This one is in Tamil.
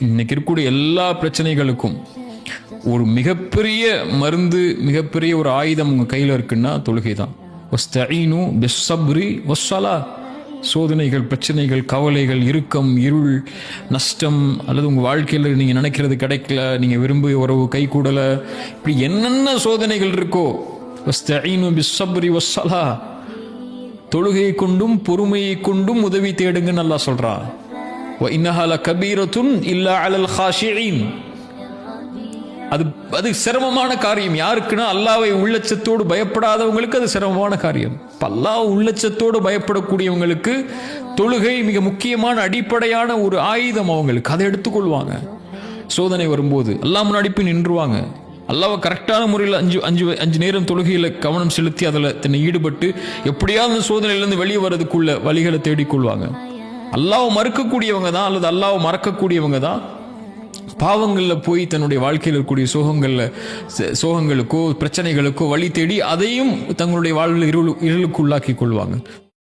இன்னைக்கு இருக்கக்கூடிய எல்லா பிரச்சனைகளுக்கும் ஒரு மிகப்பெரிய மருந்து, மிகப்பெரிய ஒரு ஆயுதம் உங்க கையில இருக்குன்னா தொழுகை தான். வஸ்தஈனு பிஸ்ஸப்ரி வஸ்ஸலா. சோதனைகள், பிரச்சனைகள், கவலைகள், இறுக்கம், இருள், நஷ்டம், அல்லது உங்க வாழ்க்கையில நீங்க நினைக்கிறது கிடைக்கல, நீங்க விரும்பிய உறவு கை கூடல, இப்படி என்னென்ன சோதனைகள் இருக்கோ, வஸ்தஈனு பிஸ்ஸப்ரி வஸ்ஸலா, தொழுகையை கொண்டும் பொறுமையை கொண்டும் உதவி தேடுங்கன்னு அல்லாஹ் சொல்றான். வ இன்னஹா லகபீரத்துன் இல்லா அலல் காஷிஈன். அது சிரமமான காரியம். யாருக்குன்னா அல்லாஹ்வை உள்ளச்சத்தோடு பயப்படாதவங்களுக்கு அது சிரமமான காரியம். அல்லாஹ் உள்ளச்சத்தோடு பயப்படக்கூடியவங்களுக்கு தொழுகை மிக முக்கியமான அடிப்படையான ஒரு ஆயுதம். அவங்களுக்கு அதை எடுத்துக்கொள்வாங்க. சோதனை வரும்போது அல்லாஹ் முன்னாடி போய் நின்றுவாங்க. அல்லாஹ்வை கரெக்டான முறையில் அஞ்சு நேரம் தொழுகையில் கவனம் செலுத்தி அதில் தன்னை ஈடுபட்டு எப்படியாவது சோதனையிலிருந்து வெளியே வர்றதுக்குள்ள வழிகளை தேடிக்கொள்வாங்க. அல்லாஹ்வை மறுக்கக்கூடியவங்க தான், அல்லது அல்லாஹ்வை மறக்கக்கூடியவங்க தான் பாவங்களில் போய் தன்னுடைய வாழ்க்கையில் இருக்கக்கூடிய சோகங்களுக்கோ பிரச்சனைகளுக்கோ வழி தேடி அதையும் தங்களுடைய வாழ்வில் இருளுக்கு உள்ளாக்கி கொள்வாங்க.